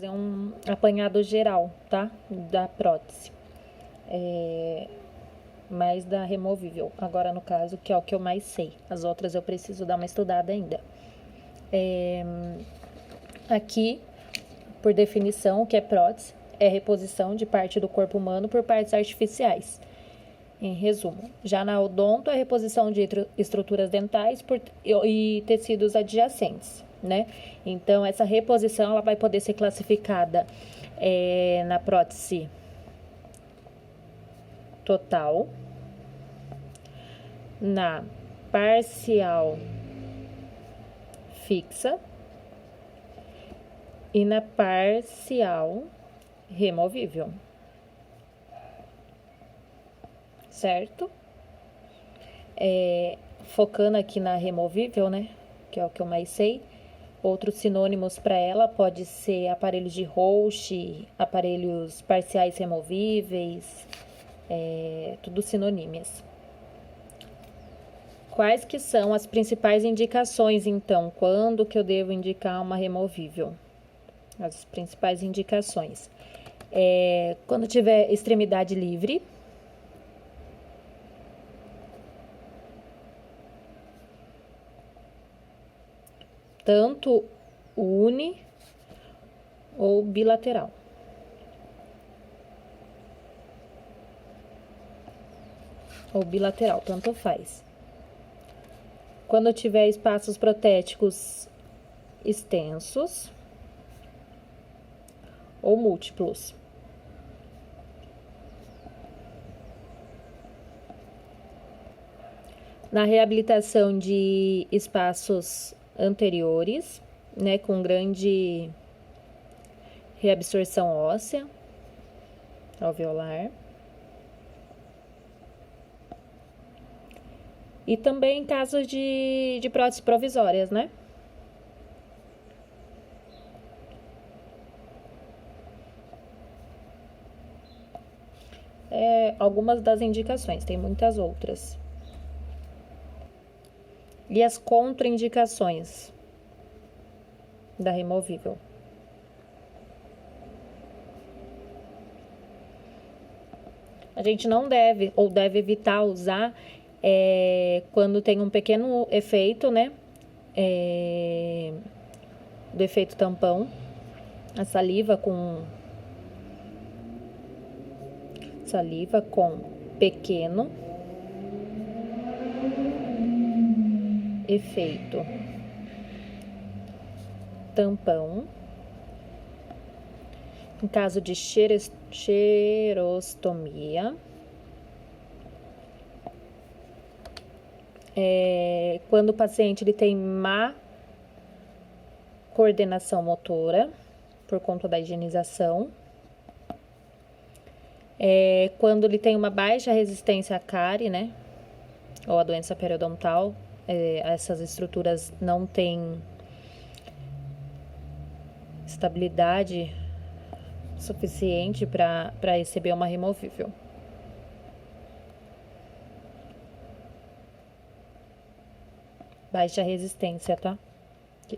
fazer um apanhado geral, tá? Da prótese. Mais da removível, agora no caso, que é o que eu mais sei. As outras eu preciso dar uma estudada ainda. Aqui, por definição, o que é prótese? É reposição de parte do corpo humano por partes artificiais. Em resumo, já na odonto, é reposição de estruturas dentais e tecidos adjacentes, né? Então, essa reposição ela vai poder ser classificada na prótese total, na parcial fixa e na parcial removível, certo? Focando aqui na removível, né, que é o que eu mais sei, outros sinônimos para ela pode ser aparelhos de Roche, aparelhos parciais removíveis, tudo sinonímias. Quais que são as principais indicações, então? Quando que eu devo indicar uma removível? As principais indicações. Quando tiver extremidade livre. Tanto uni ou bilateral. Ou bilateral, tanto faz. Quando tiver espaços protéticos extensos ou múltiplos. Na reabilitação de espaços anteriores, né, com grande reabsorção óssea alveolar. E também em casos de próteses provisórias, né? Algumas das indicações, tem muitas outras. E as contraindicações da removível. A gente não deve ou deve evitar usar quando tem um pequeno efeito, né? Do efeito tampão, a saliva com pequeno efeito tampão. Em caso de xerostomia, quando o paciente ele tem má coordenação motora por conta da higienização, quando ele tem uma baixa resistência à cárie, né, ou a doença periodontal, essas estruturas não têm estabilidade suficiente para receber uma removível. Baixa resistência, tá?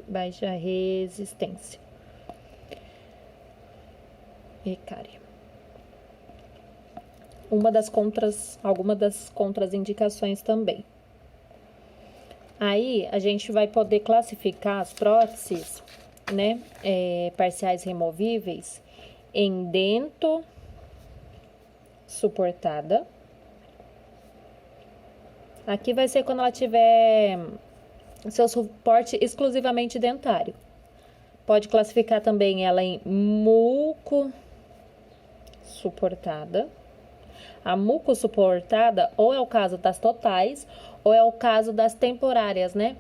Baixa resistência. E cárie. Alguma das contraindicações também. Aí, a gente vai poder classificar as próteses, né, parciais removíveis em dento suportada. Aqui vai ser quando ela tiver seu suporte exclusivamente dentário. Pode classificar também ela em muco suportada. A muco suportada ou é o caso das totais ou é o caso das temporárias, né?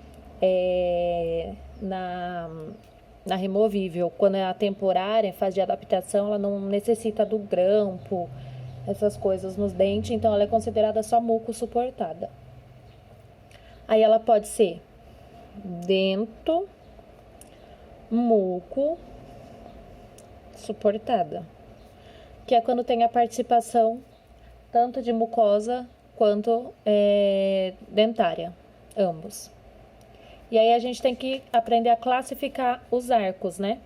Na removível, quando é a temporária, fase de adaptação, ela não necessita do grampo, essas coisas nos dentes, então ela é considerada só muco suportada. Aí ela pode ser dento, muco suportada, que é quando tem a participação tanto de mucosa quanto dentária, ambos. E aí a gente tem que aprender a classificar os arcos, né?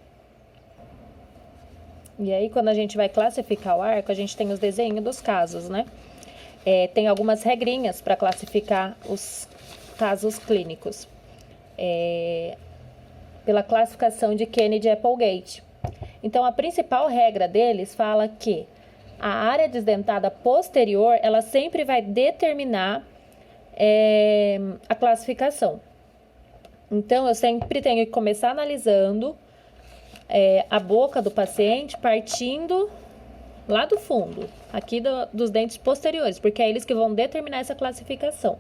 E aí, quando a gente vai classificar o arco, a gente tem os desenhos dos casos, né? Tem algumas regrinhas para classificar os casos clínicos. Pela classificação de Kennedy-Applegate. Então, a principal regra deles fala que a área desdentada posterior, ela sempre vai determinar a classificação. Então, eu sempre tenho que começar analisando a boca do paciente, partindo lá do fundo, aqui dos dentes posteriores, porque é eles que vão determinar essa classificação.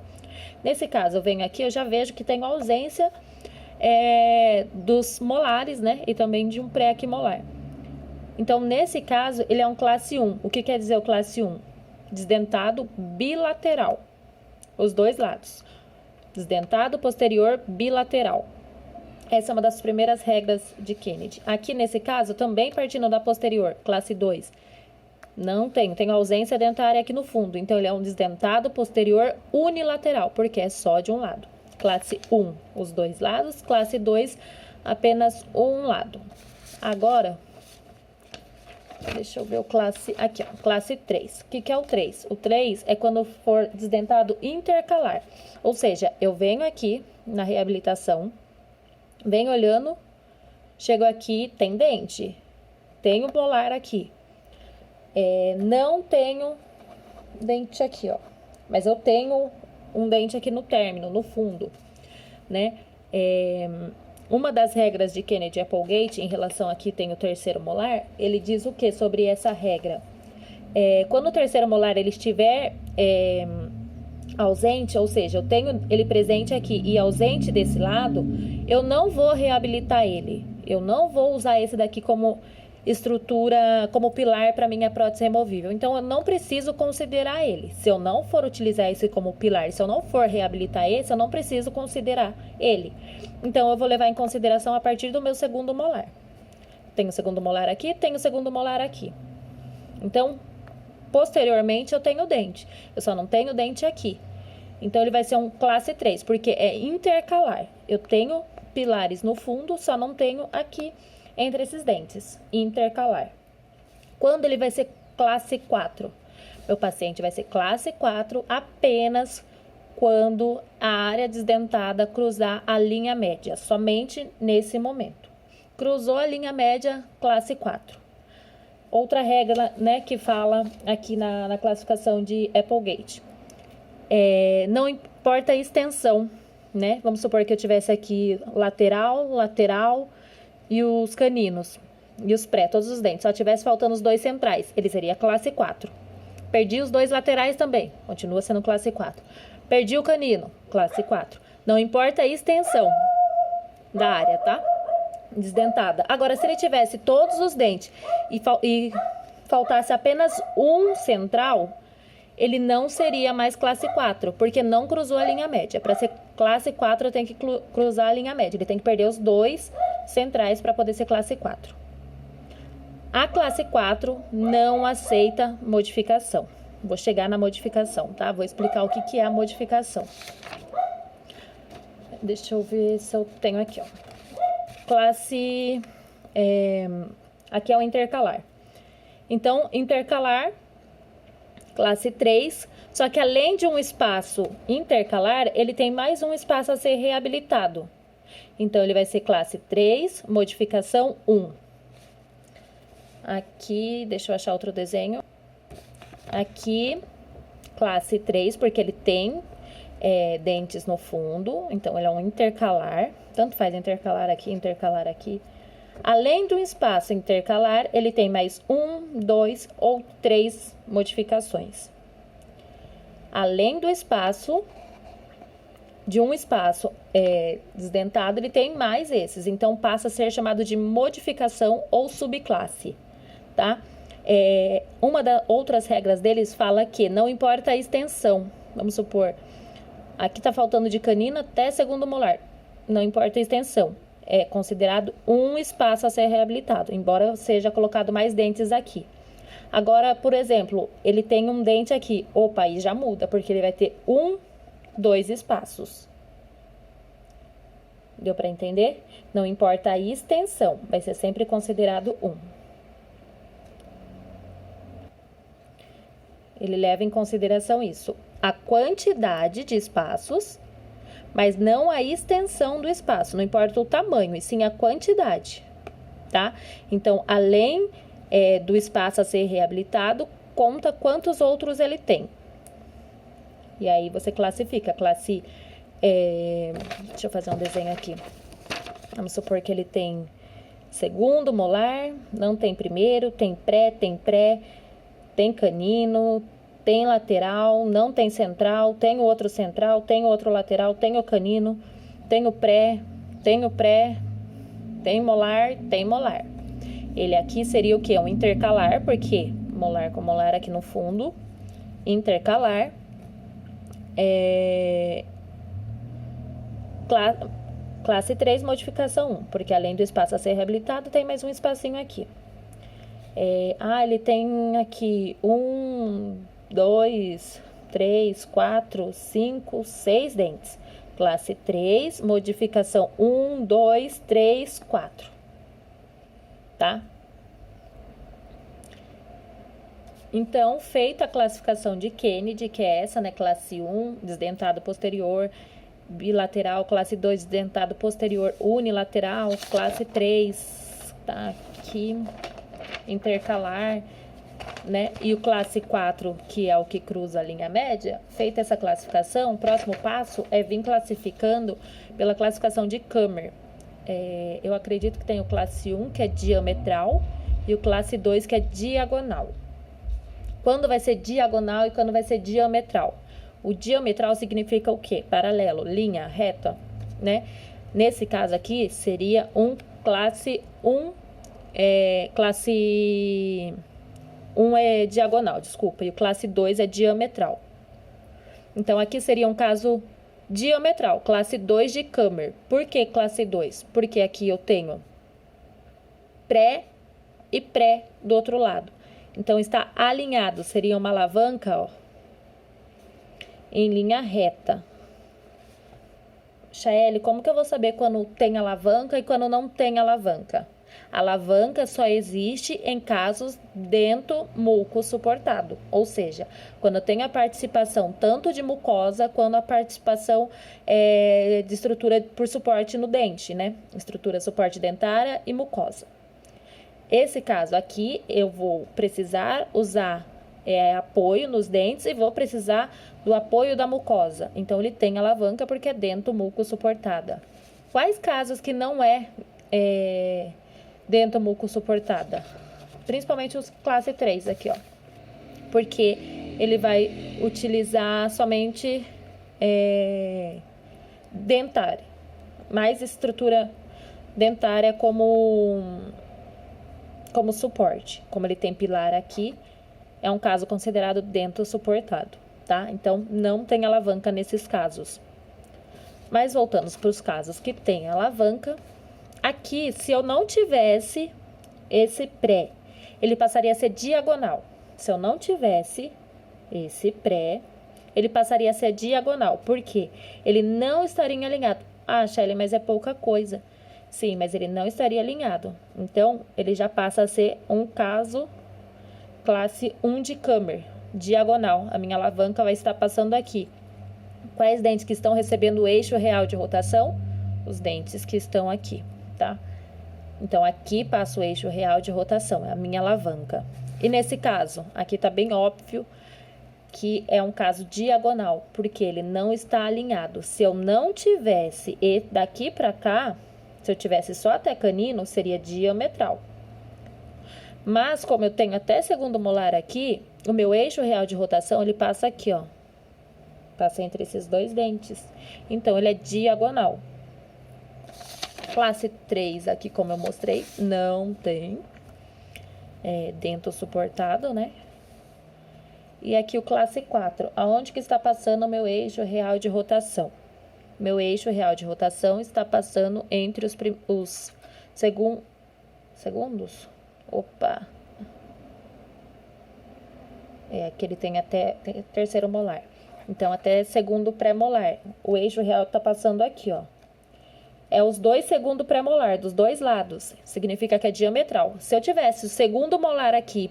Nesse caso, eu venho aqui, eu já vejo que tenho ausência dos molares, né? E também de um pré-aquimolar. Então, nesse caso, ele é um classe 1. O que quer dizer o classe 1? Desdentado bilateral. Os dois lados. Desdentado posterior bilateral. Essa é uma das primeiras regras de Kennedy. Aqui, nesse caso, também partindo da posterior, classe 2. Não tenho ausência dentária aqui no fundo. Então, ele é um desdentado posterior unilateral, porque é só de um lado. Classe 1, os dois lados. Classe 2, apenas um lado. Agora, deixa eu ver o classe... Aqui, ó, classe 3. O que é o 3? O 3 é quando for desdentado intercalar. Ou seja, eu venho aqui na reabilitação, venho olhando, chego aqui, tem dente. Tenho molar aqui. Não tenho dente aqui, ó. Mas eu tenho um dente aqui no término, no fundo, né? Uma das regras de Kennedy-Applegate, em relação aqui tem o terceiro molar, ele diz o que sobre essa regra? Quando o terceiro molar ele estiver ausente, ou seja, eu tenho ele presente aqui e ausente desse lado, eu não vou reabilitar ele. Eu não vou usar esse daqui como estrutura, como pilar para minha prótese removível. Então, eu não preciso considerar ele. Se eu não for utilizar esse como pilar, se eu não for reabilitar esse, eu não preciso considerar ele. Então, eu vou levar em consideração a partir do meu segundo molar. Tenho o segundo molar aqui, tenho o segundo molar aqui. Então, posteriormente, eu tenho dente. Eu só não tenho dente aqui. Então, ele vai ser um classe 3, porque é intercalar. Eu tenho pilares no fundo, só não tenho aqui entre esses dentes, intercalar. Quando ele vai ser classe 4? Meu paciente vai ser classe 4 apenas quando a área desdentada cruzar a linha média, somente nesse momento. Cruzou a linha média, classe 4. Outra regra, né, que fala aqui na classificação de Applegate. Não importa a extensão, né? Vamos supor que eu tivesse aqui lateral, e os caninos, e os pré, todos os dentes. Só tivesse faltando os dois centrais, ele seria classe 4. Perdi os dois laterais também, continua sendo classe 4. Perdi o canino, classe 4. Não importa a extensão da área, tá? Desdentada. Agora, se ele tivesse todos os dentes e faltasse apenas um central, ele não seria mais classe 4, porque não cruzou a linha média. Para ser classe 4, eu tenho que cruzar a linha média. Ele tem que perder os dois centrais para poder ser classe 4. A classe 4 não aceita modificação. Vou chegar na modificação, tá? Vou explicar o que é a modificação. Deixa eu ver se eu tenho aqui, ó. Classe... aqui é o intercalar. Então, intercalar... Classe 3, só que além de um espaço intercalar, ele tem mais um espaço a ser reabilitado. Então, ele vai ser classe 3, modificação 1. Aqui, deixa eu achar outro desenho. Aqui, classe 3, porque ele tem dentes no fundo, então ele é um intercalar. Tanto faz intercalar aqui. Além do espaço intercalar, ele tem mais 1, 2 ou 3 modificações. Além do espaço, de um espaço desdentado, ele tem mais esses. Então, passa a ser chamado de modificação ou subclasse, tá? Uma das outras regras deles fala que não importa a extensão. Vamos supor, aqui tá faltando de canino até segundo molar. Não importa a extensão. É considerado um espaço a ser reabilitado, embora seja colocado mais dentes aqui. Agora, por exemplo, ele tem um dente aqui. Opa, aí já muda, porque ele vai ter 2 espaços. Deu para entender? Não importa a extensão, vai ser sempre considerado 1. Ele leva em consideração isso, a quantidade de espaços, mas não a extensão do espaço, não importa o tamanho, e sim a quantidade, tá? Então, além do espaço a ser reabilitado, conta quantos outros ele tem. E aí você classifica, deixa eu fazer um desenho aqui. Vamos supor que ele tem segundo molar, não tem primeiro, tem pré, tem canino, tem lateral, não tem central, tem o outro central, tem o outro lateral, tem o canino, tem o pré, tem molar, tem molar. Ele aqui seria o quê? Um intercalar, porque molar com molar aqui no fundo, intercalar. Classe 3, modificação 1, porque além do espaço a ser reabilitado, tem mais um espacinho aqui. Ele tem aqui 1, 2, 3, 4, 5, 6 dentes. Classe 3, modificação 1, 2, 3, 4. Tá? Então, feita a classificação de Kennedy, que é essa, né? Classe 1, desdentado posterior, bilateral. Classe 2, desdentado posterior, unilateral. Classe 3, tá aqui, intercalar, né? E o classe 4, que é o que cruza a linha média. Feita essa classificação, o próximo passo é vir classificando pela classificação de Kummer. Eu acredito que tem o classe 1, que é diametral, e o classe 2, que é diagonal. Quando vai ser diagonal e quando vai ser diametral? O diametral significa o quê? Paralelo, linha, reta, né? Nesse caso aqui, seria um classe 1, classe 1 é diagonal, desculpa, e o classe 2 é diametral. Então, aqui seria um caso diametral, classe 2 de Kummer. Por que classe 2? Porque aqui eu tenho pré e pré do outro lado. Então, está alinhado, seria uma alavanca, ó, em linha reta. Chaeli, como que eu vou saber quando tem alavanca e quando não tem alavanca? A alavanca só existe em casos dento muco suportado, ou seja, quando tem a participação tanto de mucosa quanto a participação de estrutura por suporte no dente, né? Estrutura suporte dentária e mucosa. Esse caso aqui, eu vou precisar usar apoio nos dentes e vou precisar do apoio da mucosa. Então, ele tem alavanca porque é dento muco suportada. Quais casos que não dento muco suportada? Principalmente os classe 3 aqui, ó. Porque ele vai utilizar somente dentária. Mais estrutura dentária como suporte. Como ele tem pilar aqui, é um caso considerado dento suportado, tá? Então, não tem alavanca nesses casos. Mas voltando para os casos que tem alavanca, aqui, se eu não tivesse esse pré, ele passaria a ser diagonal. Se eu não tivesse esse pré, ele passaria a ser diagonal. Por quê? Ele não estaria alinhado. Ah, Shelly, mas é pouca coisa. Sim, mas ele não estaria alinhado. Então, ele já passa a ser um caso classe 1 de Kummer, diagonal. A minha alavanca vai estar passando aqui. Quais dentes que estão recebendo o eixo real de rotação? Os dentes que estão aqui, tá? Então, aqui passa o eixo real de rotação, é a minha alavanca. E nesse caso, aqui tá bem óbvio que é um caso diagonal, porque ele não está alinhado. Se eu não tivesse daqui para cá, se eu tivesse só até canino, seria diametral. Mas, como eu tenho até segundo molar aqui, o meu eixo real de rotação, ele passa aqui, ó. Passa entre esses dois dentes. Então, ele é diagonal. Classe 3, aqui como eu mostrei, não tem dento suportado, né? E aqui o classe 4, aonde que está passando o meu eixo real de rotação? Meu eixo real de rotação está passando entre os segundos. Opa! Aqui ele tem até terceiro molar. Então, até segundo pré-molar. O eixo real está passando aqui, ó. É os dois segundo pré-molar, dos dois lados. Significa que é diametral. Se eu tivesse o segundo molar aqui,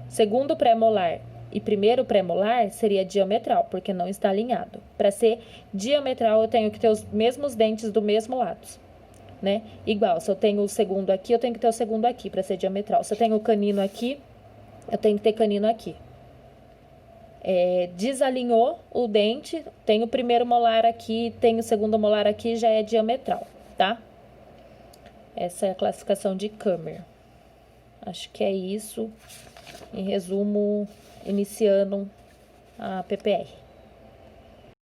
segundo pré-molar e primeiro premolar, seria diametral, porque não está alinhado. Para ser diametral, eu tenho que ter os mesmos dentes do mesmo lado, né? Igual, se eu tenho o segundo aqui, eu tenho que ter o segundo aqui para ser diametral. Se eu tenho o canino aqui, eu tenho que ter canino aqui. Desalinhou o dente, tem o primeiro molar aqui, tem o segundo molar aqui, já é diametral, tá? Essa é a classificação de Kummer. Acho que é isso. Em resumo, iniciando a PPR.